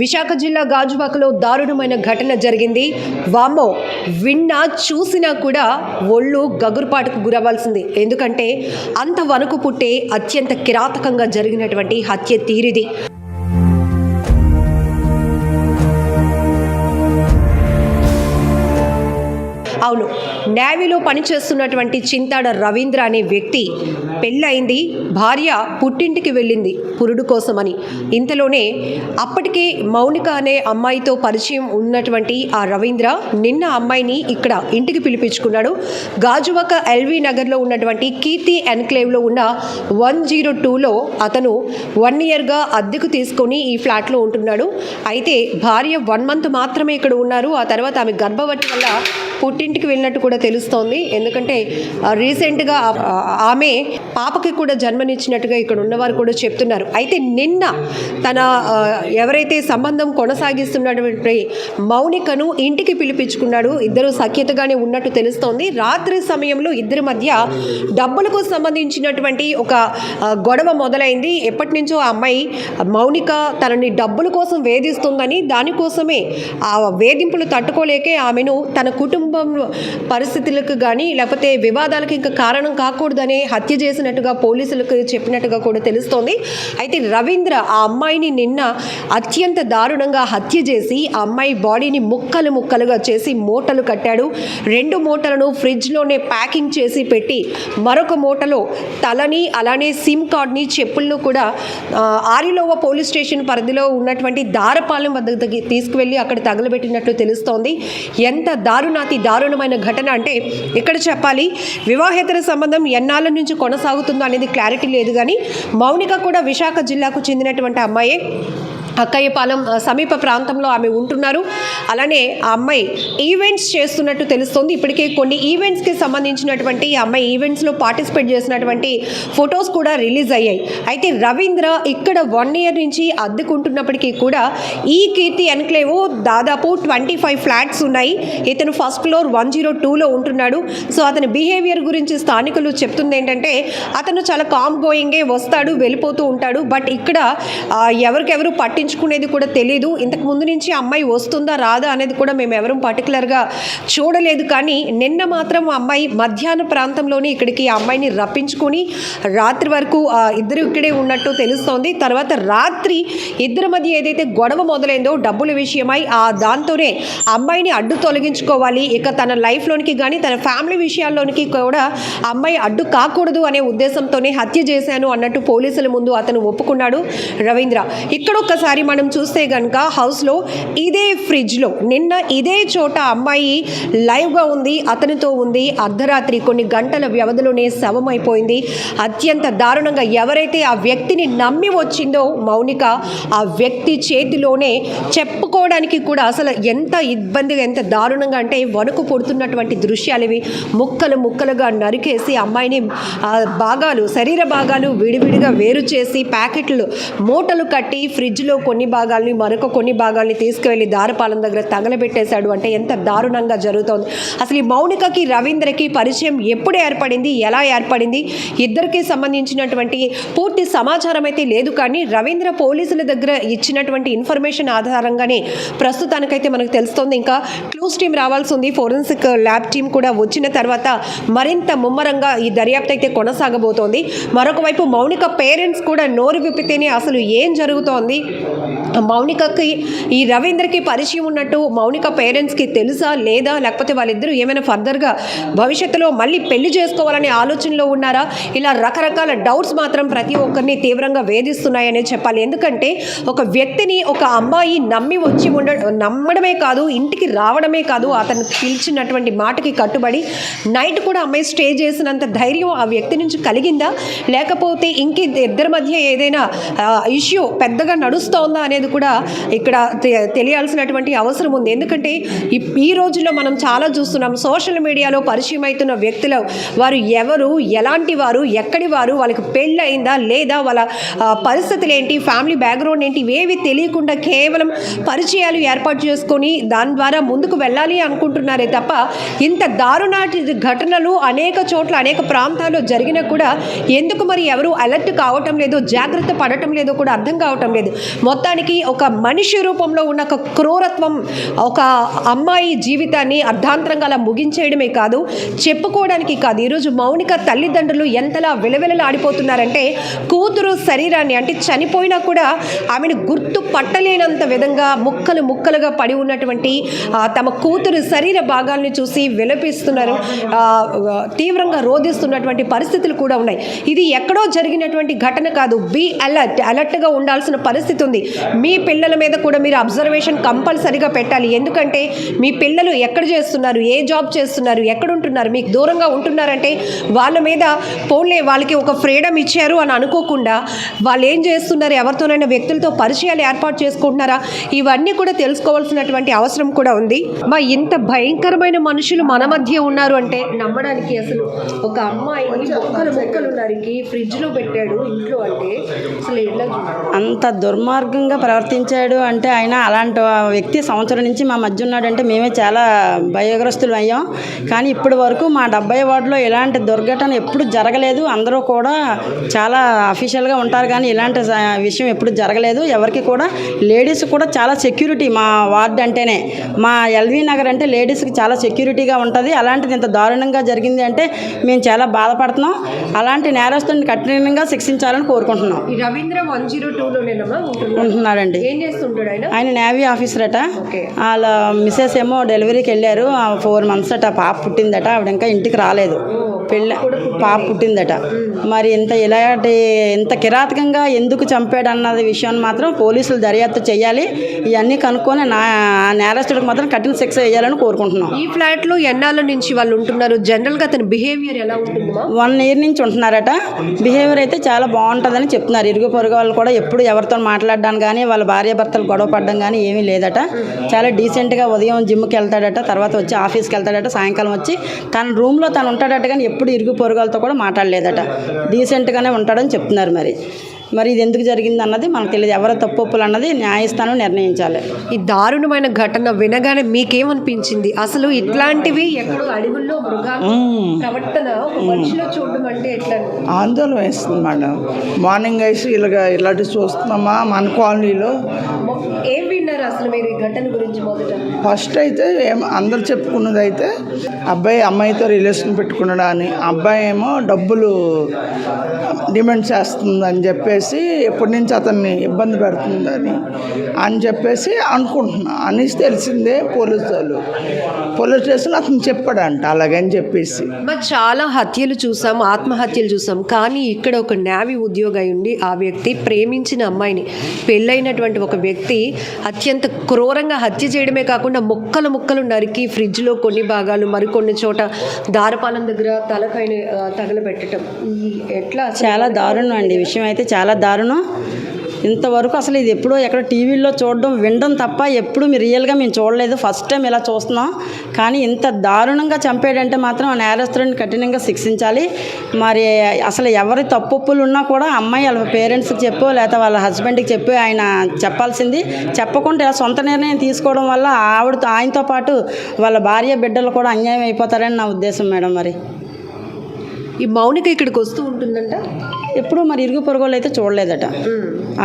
విశాఖ జిల్లా గాజువాకలో దారుణమైన ఘటన జరిగింది. వామ్మో, విన్నా చూసినా కూడా ఒళ్ళు గగురుపాటుకు గురవ్వాల్సింది. ఎందుకంటే అంత వణుకు పుట్టే అత్యంత కిరాతకంగా జరిగినటువంటి హత్య తీరిది. అవును, నేవీలో పనిచేస్తున్నటువంటి చింతాడ రవీంద్ర అనే వ్యక్తి పెళ్ళయింది, భార్య పుట్టింటికి వెళ్ళింది పురుడు కోసమని. ఇంతలోనే అప్పటికే మౌనిక అనే అమ్మాయితో పరిచయం ఉన్నటువంటి ఆ రవీంద్ర నిన్న అమ్మాయిని ఇక్కడ ఇంటికి పిలిపించుకున్నాడు. గాజువాక ఎల్వి నగర్లో ఉన్నటువంటి కీర్తి ఎన్క్లేవ్లో ఉన్న 102లో అతను 1 ఇయర్గా అద్దెకు తీసుకొని ఈ ఫ్లాట్లో ఉంటున్నాడు. అయితే భార్య 1 మంత్ మాత్రమే ఇక్కడ ఉన్నారు. ఆ తర్వాత ఆమె గర్భవతి వల్ల పుట్టింటికి వెళ్ళినట్టు కూడా తెలుస్తోంది. ఎందుకంటే రీసెంట్గా ఆమె పాపకి కూడా జన్మనిచ్చినట్టుగా ఇక్కడ ఉన్నవారు కూడా చెప్తున్నారు. అయితే నిన్న తన ఎవరైతే సంబంధం కొనసాగిస్తున్నటువంటి మౌనికను ఇంటికి పిలిపించుకున్నాడు. ఇద్దరు సఖ్యతగానే ఉన్నట్టు తెలుస్తోంది. రాత్రి సమయంలో ఇద్దరి మధ్య డబ్బులకు సంబంధించినటువంటి ఒక గొడవ మొదలైంది. ఎప్పటి నుంచో ఆ అమ్మాయి మౌనిక తనని డబ్బుల కోసం వేధిస్తుందని, దానికోసమే ఆ వేధింపులు తట్టుకోలేకే ఆమెను తన కుటుంబం పరిస్థితులకు కానీ లేకపోతే వివాదాలకు ఇంకా కారణం కాకూడదనే హత్య చేసినట్టుగా పోలీసులకు చెప్పినట్టుగా కూడా తెలుస్తోంది. అయితే రవీంద్ర ఆ అమ్మాయిని నిన్న అత్యంత దారుణంగా హత్య చేసి ఆ అమ్మాయి బాడీని ముక్కలు ముక్కలుగా చేసి మూటలు కట్టాడు. 2 మూటలను ఫ్రిడ్జ్లోనే ప్యాకింగ్ చేసి పెట్టి మరొక మూటలో తలని అలానే సిమ్ కార్డ్ని చెప్పులను కూడా ఆరిలోవ పోలీస్ స్టేషన్ పరిధిలో ఉన్నటువంటి దారపాలెం వద్దకు తీసుకువెళ్ళి అక్కడ తగలబెట్టినట్టు తెలుస్తోంది. ఎంత దారుణమైన ఘటన అంటే ఇక్కడ చెప్పాలి, వివాహేతర సంబంధం ఎన్నాళ్ళ నుంచి కొనసాగుతుందో అనేది క్లారిటీ లేదు. కానీ మౌనిక కూడా విశాఖ జిల్లాకు చెందినటువంటి అమ్మాయే. అక్కయ్యపాలెం సమీప ప్రాంతంలో ఆమె ఉంటున్నారు. అలానే ఆ అమ్మాయి ఈవెంట్స్ చేస్తున్నట్టు తెలుస్తోంది. ఇప్పటికే కొన్ని ఈవెంట్స్కి సంబంధించినటువంటి ఆ అమ్మాయి ఈవెంట్స్లో పార్టిసిపేట్ చేసినటువంటి ఫొటోస్ కూడా రిలీజ్ అయ్యాయి. అయితే రవీంద్ర ఇక్కడ 1 ఇయర్ నుంచి అద్దెకుంటున్నప్పటికీ కూడా ఈ కీర్తి ఎన్క్లేవ్ దాదాపు 25 ఫ్లాట్స్ ఉన్నాయి. ఇతను ఫస్ట్ ఫ్లోర్ 102లో ఉంటున్నాడు. సో అతని బిహేవియర్ గురించి స్థానికులు చెప్తుంది ఏంటంటే అతను చాలా కామ్ గోయింగే, వస్తాడు వెళ్ళిపోతూ ఉంటాడు. బట్ ఇక్కడ ఎవరికెవరు పట్టించుకునేది కూడా తెలియదు. ఇంతకు ముందు నుంచి అమ్మాయి వస్తుందా రాదా అనేది కూడా మేము ఎవరూ పర్టికులర్గా చూడలేదు. కానీ నిన్న మాత్రం అమ్మాయి మధ్యాహ్న ప్రాంతంలోనే ఇక్కడికి ఆ అమ్మాయిని రప్పించుకొని రాత్రి వరకు ఇద్దరు ఇక్కడే ఉన్నట్టు తెలుస్తోంది. తర్వాత రాత్రి ఇద్దరి మధ్య ఏదైతే గొడవ మొదలైందో డబ్బుల విషయమై దాంతోనే అమ్మాయిని అడ్డు తొలగించుకోవాలి, ఇక తన లైఫ్లోనికి కానీ తన ఫ్యామిలీ విషయాల్లోనికి కూడా అమ్మాయి అడ్డు కాకూడదు అనే ఉద్దేశంతోనే హత్య చేశాను అన్నట్టు పోలీసుల ముందు అతను ఒప్పుకున్నాడు రవీంద్ర. ఇక్కడ ఒక్కసారి మనం చూస్తే కనుక హౌస్లో ఇదే ఫ్రిడ్జ్లో నిన్న ఇదే చోట అమ్మాయి లైవ్గా ఉంది, అతనితో ఉంది. అర్ధరాత్రి కొన్ని గంటల వ్యవధిలోనే శవం అయిపోయింది. అత్యంత దారుణంగా ఎవరైతే ఆ వ్యక్తిని నమ్మి వచ్చిందో మౌనిక, ఆ వ్యక్తి చేతిలోనే చెప్పుకోవడానికి కూడా అసలు ఎంత ఇబ్బందిగా, ఎంత దారుణంగా అంటే వణుకు పుడుతున్నటువంటి దృశ్యాలు ఇవి. ముక్కలుగా నరికేసి అమ్మాయిని శరీర భాగాలు విడివిడిగా వేరు చేసి ప్యాకెట్లు మూటలు కట్టి ఫ్రిడ్జ్లో కొన్ని భాగాల్ని మరొక కొన్ని భాగాల్ని తీసుకువెళ్ళి దారపాలెం దగ్గర తగలబెట్టేశాడు. అంటే ఎంత దారుణంగా జరుగుతోంది. అసలు ఈ మౌనికకి రవీంద్రకి పరిచయం ఎప్పుడు ఏర్పడింది, ఎలా ఏర్పడింది, ఇద్దరికి సంబంధించినటువంటి పూర్తి సమాచారం అయితే లేదు. కానీ రవీంద్ర పోలీసుల దగ్గర ఇచ్చినటువంటి ఇన్ఫర్మేషన్ ఆధారంగానే ప్రస్తుతానికైతే మనకు తెలుస్తోంది. ఇంకా క్లూస్ టీం రావాల్సి ఉంది. ఫోరెన్సిక్ ల్యాబ్ టీం కూడా వచ్చిన తర్వాత మరింత ముమ్మరంగా ఈ దర్యాప్తు అయితే కొనసాగబోతోంది. మరొక వైపు మౌనిక పేరెంట్స్ కూడా నోరు విప్పితేనే అసలు ఏం జరుగుతోంది, మౌనికకి ఈ రవీంద్రకి పరిచయం ఉన్నట్టు మౌనిక పేరెంట్స్కి తెలుసా లేదా, లేకపోతే వాళ్ళిద్దరూ ఏమైనా ఫర్దర్గా భవిష్యత్తులో మళ్ళీ పెళ్లి చేసుకోవాలనే ఆలోచనలో ఉన్నారా, ఇలా రకరకాల డౌట్స్ మాత్రం ప్రతి ఒక్కరిని తీవ్రంగా వేధిస్తున్నాయనే చెప్పాలి. ఎందుకంటే ఒక వ్యక్తిని ఒక అమ్మాయి నమ్మి వచ్చి నమ్మడమే కాదు, ఇంటికి రావడమే కాదు, అతను పిలిచినటువంటి మాటకి కట్టుబడి నైట్ కూడా అమ్మాయి స్టే చేసినంత ధైర్యం ఆ వ్యక్తి నుంచి కలిగిందా, లేకపోతే ఇంక ఇద్దరి మధ్య ఏదైనా ఇష్యూ పెద్దగా నడుస్తోందా అనేది కూడా ఇక్కడ తెలియాల్సినటువంటి అవసరం ఉంది. ఎందుకంటే ఈ రోజుల్లో మనం చాలా చూస్తున్నాం, సోషల్ మీడియాలో పరిచయం అవుతున్న వ్యక్తులు వారు ఎవరు, ఎలాంటి వారు, ఎక్కడి వారు, వాళ్ళకి పెళ్ళి అయిందా లేదా, వాళ్ళ పరిస్థితులు ఏంటి, ఫ్యామిలీ బ్యాక్గ్రౌండ్ ఏంటి, ఇవేవి తెలియకుండా కేవలం పరిచయాలు ఏర్పాటు చేసుకొని దాని ద్వారా ముందుకు వెళ్ళాలి అనుకుంటున్నారే తప్ప ఇంత దారుణాటి ఘటనలు అనేక చోట్ల అనేక ప్రాంతాల్లో జరిగినా కూడా ఎందుకు మరి ఎవరు అలర్ట్ కావటం లేదో, జాగ్రత్త పడటం లేదో కూడా అర్థం కావటం లేదు. మొత్తానికి ఒక మనిషి రూపంలో ఉన్న ఒక క్రూరత్వం ఒక అమ్మాయి జీవితాన్ని అర్ధాంతరంగా అలా ముగించేయడమే కాదు, చెప్పుకోవడానికి కాదు. ఈరోజు మౌనిక తల్లిదండ్రులు ఎంతలా విలవిలలాడిపోతున్నారంటే కూతురు శరీరాన్ని అంటే చనిపోయినా కూడా ఆమెను గుర్తు పట్టలేనంత విధంగా ముక్కలు ముక్కలుగా పడి ఉన్నటువంటి తమ కూతురు శరీర భాగాల్ని చూసి విలపిస్తున్నారు, తీవ్రంగా రోధిస్తున్నటువంటి పరిస్థితులు కూడా ఉన్నాయి. ఇది ఎక్కడో జరిగినటువంటి ఘటన కాదు. బీ అలర్ట్గా ఉండాల్సిన పరిస్థితి ఉంది. మీ పిల్లల మీద కూడా మీరు అబ్జర్వేషన్ కంపల్సరీగా పెట్టాలి. ఎందుకంటే మీ పిల్లలు ఎక్కడ చేస్తున్నారు, ఏ జాబ్ చేస్తున్నారు, ఎక్కడ ఉంటున్నారు, మీకు దూరంగా ఉంటున్నారంటే వాళ్ళ మీద పోన్లే వాళ్ళకి ఒక ఫ్రీడమ్ ఇచ్చారు అని అనుకోకుండా వాళ్ళు ఏం చేస్తున్నారు, ఎవరితోనైనా వ్యక్తులతో పరిచయాలు ఏర్పాటు చేసుకుంటున్నారా, ఇవన్నీ కూడా తెలుసుకోవాల్సినటువంటి అవసరం కూడా ఉంది. మా ఇంత భయంకరమైన మనుషులు మన మధ్య ఉన్నారు అంటే నమ్మడానికి అసలు ఒక అమ్మాయిని మొక్కలు నరికి ఫ్రిడ్జ్లో పెట్టాడు ఇంట్లో అంటే అసలు ఎలా అంత దుర్మార్గంగా ప్రవర్తించాడు అంటే ఆయన అలాంటి వ్యక్తి సంవత్సరం నుంచి మా మధ్య ఉన్నాడంటే మేమే చాలా భయగ్రస్తులు అయ్యాం. కానీ ఇప్పటి వరకు మా 70 వార్డులో ఇలాంటి దుర్ఘటన ఎప్పుడు జరగలేదు. అందరూ కూడా చాలా అఫీషియల్గా ఉంటారు కానీ ఇలాంటి విషయం ఎప్పుడు జరగలేదు. ఎవరికి కూడా లేడీస్ కూడా చాలా సెక్యూరిటీ మా వార్డు అంటేనే, మా ఎల్వి నగర్ అంటే లేడీస్కి చాలా సెక్యూరిటీగా ఉంటుంది. అలాంటిది ఇంత దారుణంగా జరిగింది అంటే మేము చాలా బాధపడుతున్నాం. అలాంటి నేరస్తుని కఠినంగా శిక్షించాలని కోరుకుంటున్నాం. రవీంద్ర 102లోనేనమ్మా ఉంటున్నాడండి. ఏం చేస్తుంటాడు ఆయన నేవీ ఆఫీసర్ అట. వాళ్ళ మిసెస్ ఏమో డెలివరీకి వెళ్ళారు. 4 months అట, పాప పుట్టిందట. ఆవిడ ఇంకా ఇంటికి రాలేదు. పాప పుట్టిందట. మరి ఇంత కిరాతకంగా ఎందుకు చంపాడు అన్నది విషయాన్ని మాత్రం పోలీసులు దర్యాప్తు చేయాలి. ఇవన్నీ కనుక్కొని నేరస్తుడికి మాత్రం కఠిన శిక్ష వేయాలని కోరుకుంటున్నాం. ఈ ఫ్లాట్లో ఎన్నాళ్ళ నుంచి వాళ్ళు ఉంటున్నారు? జనరల్గా అతని బిహేవియర్ ఎలా ఉంటుంది? 1 year నుంచి ఉంటున్నారట. బిహేవియర్ అయితే చాలా బాగుంటుందని చెప్తున్నారు. ఇరుగు పొరుగు వాళ్ళు కూడా ఎప్పుడు ఎవరితో మాట్లాడడానికి కానీ వాళ్ళ భార్యాభర్తలు గొడవ పడడం కానీ ఏమీ లేదట. చాలా డీసెంట్గా ఉదయం జిమ్కి వెళ్తాడట, తర్వాత వచ్చి ఆఫీస్కి వెళ్తాడట, సాయంకాలం వచ్చి తన రూమ్లో తను ఉంటాడట. కానీ ఎప్పుడు ఇరుగు పొరుగు వాళ్ళతో కూడా మాట్లాడలేదట. డీసెంట్గానే ఉంటాడని చెప్తున్నారు. మరి ఇది ఎందుకు జరిగింది అన్నది మనకు తెలియదు. ఎవరో తప్పులు అన్నది న్యాయస్థానం నిర్ణయించాలి. ఈ దారుణమైన ఘటన వినగానే మీకేమనిపించింది? అసలు ఇట్లాంటివి ఎక్కడో అడవుల్లో మృగాల ప్రవర్తన మనిషిలో చూడడం అంటే ఎట్లా ఆందోళన వేస్తుంది మేడం. మార్నింగ్ వేసి ఇలాంటి చూస్తున్నామా మన కాలనీలో. ఏం విన్నారు అసలు మీరు ఈ ఘటన గురించి? మొదట ఫస్ట్ అయితే అందరు చెప్పుకున్నది అయితే అబ్బాయి అమ్మాయితో రిలేషన్ పెట్టుకున్నాడు అని, అబ్బాయి ఏమో డబ్బులు డిమాండ్ చేస్తుందని చెప్పేసి ఎప్పటి నుంచి అతన్ని ఇబ్బంది పెడుతుందని అని చెప్పేసి అనుకుంటున్నా అని తెలిసిందే. పోలీస్ స్టేషన్ అతను చెప్పాడంట అలాగని చెప్పేసి. మరి చాలా హత్యలు చూసాం, ఆత్మహత్యలు చూసాం. కానీ ఇక్కడ ఒక నేవీ ఉద్యోగి ఉండి ఆ వ్యక్తి ప్రేమించిన అమ్మాయిని, పెళ్ళైనటువంటి ఒక వ్యక్తి అత్యంత క్రూరంగా హత్య చేయడమే కాకుండా ముక్కలు నరికి ఫ్రిడ్జ్లో కొన్ని భాగాలు, మరికొన్ని చోట దారపాలెం దగ్గర తలపైన తగలబెట్టడం ఎట్లా? చాలా దారుణం అండి. విషయం అయితే చాలా దారుణం. ఇంతవరకు అసలు ఇది ఎప్పుడో ఎక్కడ టీవీల్లో చూడడం వినడం తప్ప ఎప్పుడు రియల్గా మేము చూడలేదు. ఫస్ట్ టైం ఇలా చూస్తున్నాం. కానీ ఇంత దారుణంగా చంపాడంటే మాత్రం ఆ నేరస్తుడిని కఠినంగా శిక్షించాలి. మరి అసలు ఎవరి తప్పులు ఉన్నా కూడా అమ్మాయి వాళ్ళ పేరెంట్స్కి చెప్పో లేకపోతే వాళ్ళ హస్బెండ్కి చెప్పి ఆయన చెప్పాల్సింది. చెప్పకుండా ఇలా సొంత నిర్ణయం తీసుకోవడం వల్ల ఆయనతో పాటు వాళ్ళ భార్య బిడ్డలు కూడా అన్యాయం అయిపోతారని నా ఉద్దేశం మేడం. మరి ఈ మౌనిక ఇక్కడికి వస్తూ ఉంటుందంట ఎప్పుడు మరి ఇరుగు పొరుగులు అయితే చూడలేదట.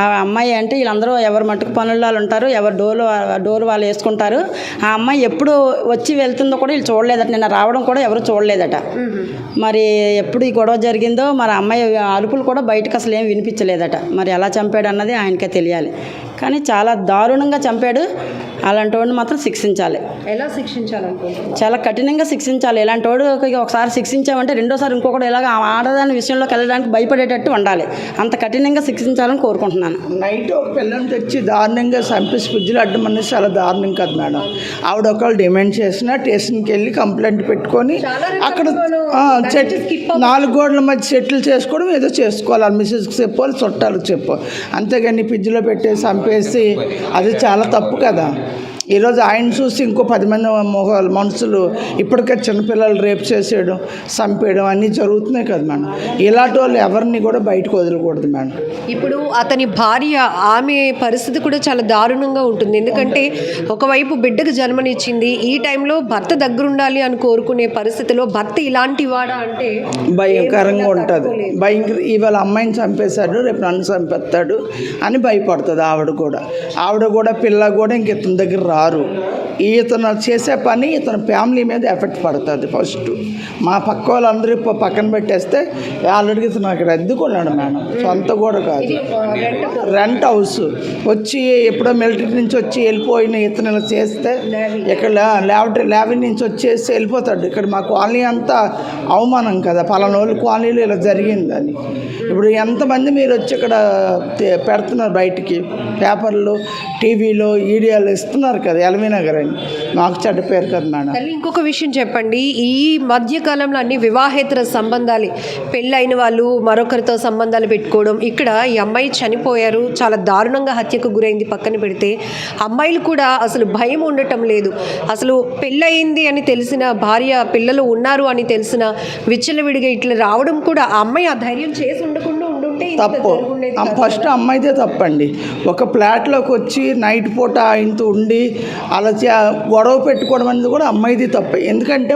ఆ అమ్మాయి అంటే వీళ్ళందరూ ఎవరు మట్టుకు పనుల్లో ఉంటారు, ఎవరు డోర్ వాళ్ళు వేసుకుంటారు. ఆ అమ్మాయి ఎప్పుడు వచ్చి వెళ్తుందో కూడా వీళ్ళు చూడలేదట. నిన్న రావడం కూడా ఎవరు చూడలేదట. మరి ఎప్పుడు ఈ గొడవ జరిగిందో మరి అమ్మాయి అరుపులు కూడా బయటకు అసలు ఏం వినిపించలేదట. మరి ఎలా చంపాడు అన్నది ఆయనకే తెలియాలి. కానీ చాలా దారుణంగా చంపాడు. అలాంటి వాడిని మాత్రం శిక్షించాలి. ఎలా శిక్షించాలనుకుంటున్నాను? చాలా కఠినంగా శిక్షించాలి. ఇలాంటి వాడు ఒకసారి శిక్షించామంటే రెండోసారి ఇంకొకటి ఇలాగ ఆడదాని విషయంలోకి వెళ్ళడానికి భయపడేటట్టు ఉండాలి. అంత కఠినంగా శిక్షించాలని కోరుకుంటున్నాను. నైట్ ఒక పిల్లని తెచ్చి దారుణంగా చంపేసి ఫ్రిడ్జ్లో అడ్డం అనేది చాలా దారుణం కదా మేడం. ఆవిడ ఒకళ్ళు డిమాండ్ చేసినా స్టేషన్కి వెళ్ళి కంప్లైంట్ పెట్టుకొని అక్కడ 4 గోడల మధ్య సెటిల్ చేసుకోవడం ఏదో చేసుకోవాలి. మిస్సెస్కి చెప్పాలి, చుట్టాలకు చెప్పాలి. అంతేగాని ఫ్రిడ్జ్లో పెట్టేసి చంపేసి అది చాలా తప్పు కదా. ఈరోజు ఆయన చూసి ఇంకో 10 మంది మనుషులు ఇప్పటికే చిన్నపిల్లలు రేపు చేసేయడం చంపేయడం అన్నీ జరుగుతున్నాయి కదా మేడం. ఇలాంటి వాళ్ళు ఎవరిని కూడా బయటకు వదలకూడదు మేడం. ఇప్పుడు అతని భార్య, ఆమె పరిస్థితి కూడా చాలా దారుణంగా ఉంటుంది. ఎందుకంటే ఒకవైపు బిడ్డకు జన్మనిచ్చింది, ఈ టైంలో భర్త దగ్గరుండాలి అని కోరుకునే పరిస్థితిలో భర్త ఇలాంటి వాడా అంటే భయంకరంగా ఉంటుంది. ఇవాళ అమ్మాయిని చంపేశాడు, రేపు నన్ను చంపేస్తాడు అని భయపడుతుంది ఆవిడ కూడా పిల్ల కూడా ఇంక ఇతని దగ్గర రారు. ఇతను చేసే పని ఇతని ఫ్యామిలీ మీద ఎఫెక్ట్ పడుతుంది. ఫస్ట్ మా పక్క వాళ్ళందరూ పక్కన పెట్టేస్తే ఆల్రెడీ ఇతను అక్కడ అద్దెకున్నాడు మేడం, సొంత కూడా కాదు, రెంట్ హౌస్. వచ్చి ఎప్పుడో మిలిటరీ నుంచి వచ్చి వెళ్ళిపోయిన ఇతను ఇలా చేస్తే ఇక్కడ ల్యాబ్ నుంచి వచ్చేసి వెళ్ళిపోతాడు. ఇక్కడ మా కాలనీ అంతా అవమానం కదా, పలానోళ్ళు కాలనీలో ఇలా జరిగిందని. ఇప్పుడు ఎంతమంది మీరు వచ్చి ఇక్కడ పెడుతున్నారు బయటికి, పేపర్లు టీవీలో ఈడియాలు ఇస్తున్నారు కదా, ఎల్వి నగర్ అని. మాకు చెడ్డ పేరు కదా మేడం. ఇంకొక విషయం చెప్పండి, ఈ మధ్యకాలంలో అన్ని వివాహేతర సంబంధాలు, పెళ్ళైన వాళ్ళు మరొకరితో సంబంధాలు పెట్టుకోవడం. ఇక్కడ ఈ అమ్మాయి చనిపోయారు, చాలా దారుణంగా హత్యకు గురైంది పక్కన పెడితే, అమ్మాయిలు కూడా అసలు భయం ఉండటం లేదు. అసలు పెళ్ళయింది అని తెలిసిన, భార్య పిల్లలు ఉన్నారు అని తెలిసిన విచ్చలవిడిగా ఇట్లా రావడం కూడా ఆ అమ్మాయి ఆ ధైర్యం చేసి ఉండకుండా ఉండుంటే తప్పు. ఫస్ట్ అమ్మాయిదే తప్పండి. ఒక ఫ్లాట్లోకి వచ్చి నైట్ పూట ఆయనతో ఉండి అలా గొడవ పెట్టుకోవడం అనేది కూడా అమ్మాయిది తప్పే. ఎందుకంటే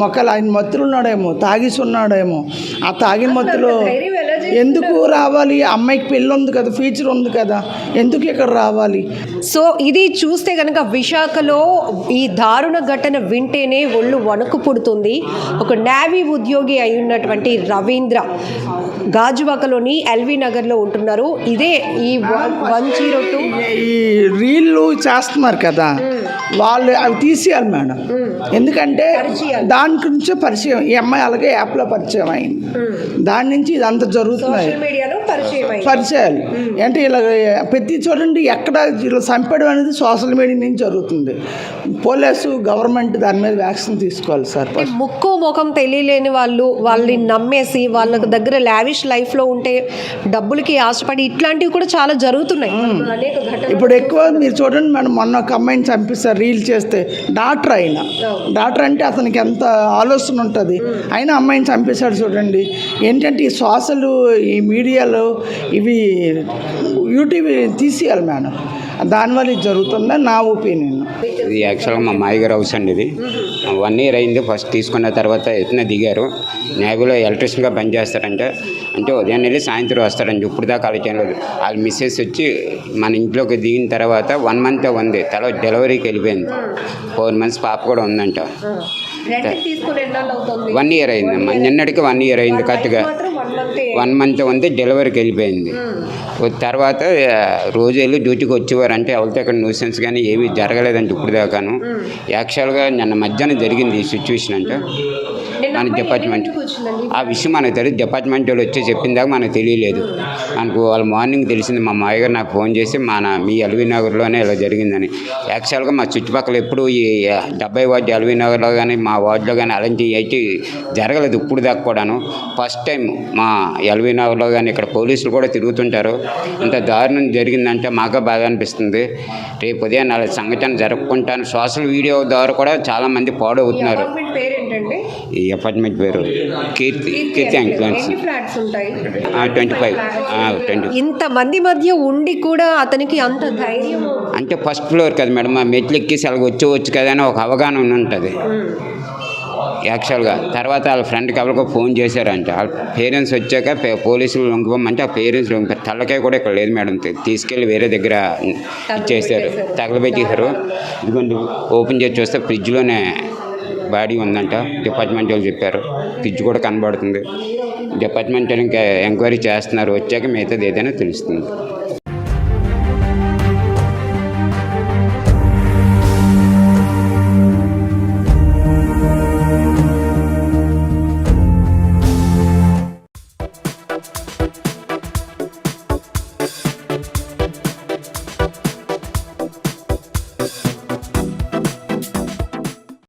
మొక్కలు ఆయన మత్తులు ఉన్నాడేమో, తాగిసి ఉన్నాడేమో. ఆ తాగిన మత్తులో ఎందుకు రావాలి? అమ్మాయికి పెళ్ళి ఉంది కదా, ఫ్యూచర్ ఉంది కదా, ఎందుకు ఇక్కడ రావాలి? సో ఇది చూస్తే కనుక విశాఖలో ఈ దారుణ ఘటన వింటేనే ఒళ్ళు వణుకు పుడుతుంది. ఒక నేవీ ఉద్యోగి అయి ఉన్నటువంటి రవీంద్ర గాజువాకలోని ఎల్వి నగర్లో ఉంటున్నారు. ఇదే ఈ 102 ఈ రీళ్ళు చేస్తున్నారు కదా, వాళ్ళు అవి తీసేయాలి మేడం. ఎందుకంటే దాని గురించే పరిచయం, ఈ అమ్మాయి అలాగే యాప్లో పరిచయం అయింది, దాని నుంచి ఇదంతా జరుగుతున్నాయి పరిచయాలు. అంటే ఇలా ప్రతి చూడండి ఎక్కడ ఇలా చంపడం అనేది సోషల్ మీడియా నుంచి జరుగుతుంది. పోలీసు గవర్నమెంట్ దాని మీద వ్యాక్సిన్ తీసుకోవాలి సార్. ముక్కు ముఖం తెలియలేని వాళ్ళు వాళ్ళని నమ్మేసి వాళ్ళ దగ్గర లావిష్ లైఫ్లో ఉంటే డబ్బులకి ఆశపడి ఇట్లాంటివి కూడా చాలా జరుగుతున్నాయి. ఇప్పుడు ఎక్కువ మీరు చూడండి మేడం, మొన్న ఒక అమ్మాయిని చంపిస్తారు రీల్ చేస్తే. డాక్టర్ అంటే అతనికి ఎంత ఆలోచన ఉంటుంది, అయినా అమ్మాయిని చంపేశాడు చూడండి. ఏంటంటే ఈ సోషల్, ఈ మీడియాలో ఇవి యూట్యూబ్ తీసేయాలి మేడం. దానివల్ల ఇది జరుగుతుందని నా ఒపీనియన్. ఇది యాక్చువల్గా మా మాయగారు హౌస్ అండి. ఇది 1 year అయింది. ఫస్ట్ తీసుకున్న తర్వాత ఎత్తున దిగారు. నేవీలో ఎలక్ట్రీషియన్గా పనిచేస్తారంటే, అంటే ఉదయం వెళ్ళి సాయంత్రం వస్తారండి. ఇప్పుడు దాకా ఆలోచన లేదు. వాళ్ళ మిస్సెస్ వచ్చి మన ఇంట్లోకి దిగిన తర్వాత 1 month ఉంది, తర్వాత డెలివరీకి వెళ్ళిపోయింది. 4 months పాప కూడా ఉందంట. 1 year అయింది. నిన్నటికి 1 year అయింది కరెక్ట్గా. 1 month ఉంది, డెలివరీకి వెళ్ళిపోయింది. తర్వాత రోజు వెళ్ళి డ్యూటీకి వచ్చేవారు. అంటే ఎవరితో ఇక్కడ న్యూసెన్స్ కానీ ఏమీ జరగలేదంటే ఇప్పుడు దాకాను. యాక్చువల్గా నిన్న మధ్యాహ్నం జరిగింది ఈ సిచ్యువేషన్. అంటే మన డిపార్ట్మెంట్ ఆ విషయం మనకు తెలియదు. డిపార్ట్మెంట్ వాళ్ళు వచ్చి చెప్పిన దాకా మనకు తెలియలేదు. మనకు వాళ్ళు మార్నింగ్ తెలిసింది. మా మాయగారు నాకు ఫోన్ చేసి మీ ఎల్వి నగర్లోనే ఇలా జరిగిందని. యాక్చువల్గా మా చుట్టుపక్కల ఎప్పుడు ఈ 70 వార్డు ఎల్వి నగర్లో కానీ మా వార్డులో కానీ అలాంటివి అయితే జరగలేదు ఇప్పుడు దాకా కూడాను. ఫస్ట్ టైం మా ఎల్వి నగర్లో కానీ ఇక్కడ పోలీసులు కూడా తిరుగుతుంటారు. ఇంత దారుణం జరిగిందంటే మాకు బాగా అనిపిస్తుంది. రేపు ఉదయం అలా సంఘటన జరుపుకుంటాను. సోషల్ వీడియో ద్వారా కూడా చాలామంది పాడవుతున్నారు. ఈ అపార్ట్మెంట్ పేరు కీర్తి ఇన్ఫ్లుయెన్స్. 25. ఇంతమంది మధ్య ఉండి కూడా అతనికి అంత ధైర్యం అంటే ఫస్ట్ ఫ్లోర్ కదా మేడం, మా మెట్లు ఎక్కేసి అలాగ వచ్చి కదా అని ఒక అవగాహన ఉంటుంది యాక్చువల్గా. తర్వాత వాళ్ళ ఫ్రెండ్కి ఎవరికో ఫోన్ చేశారంట. వాళ్ళ పేరెంట్స్ వచ్చాక పోలీసులు లొంగిపోమంటే ఆ పేరెంట్స్ లొంగిపోయారు. తల్లకాయ కూడా ఇక్కడ లేదు మేడం, తీసుకెళ్ళి వేరే దగ్గర ఇచ్చేసారు, తగలబెట్టేశారు. ఇదిగోండి ఓపెన్ చేసి చూస్తే ఫ్రిడ్జ్లోనే బాడీ ఉందంట. డిపార్ట్మెంట్ వాళ్ళు చెప్పారు. ఫ్రిడ్జ్ కూడా కనబడుతుంది. డిపార్ట్మెంట్ వాళ్ళు ఇంకా ఎంక్వైరీ చేస్తున్నారు. వచ్చాక మిగతాది ఏదైనా తెలుస్తుంది.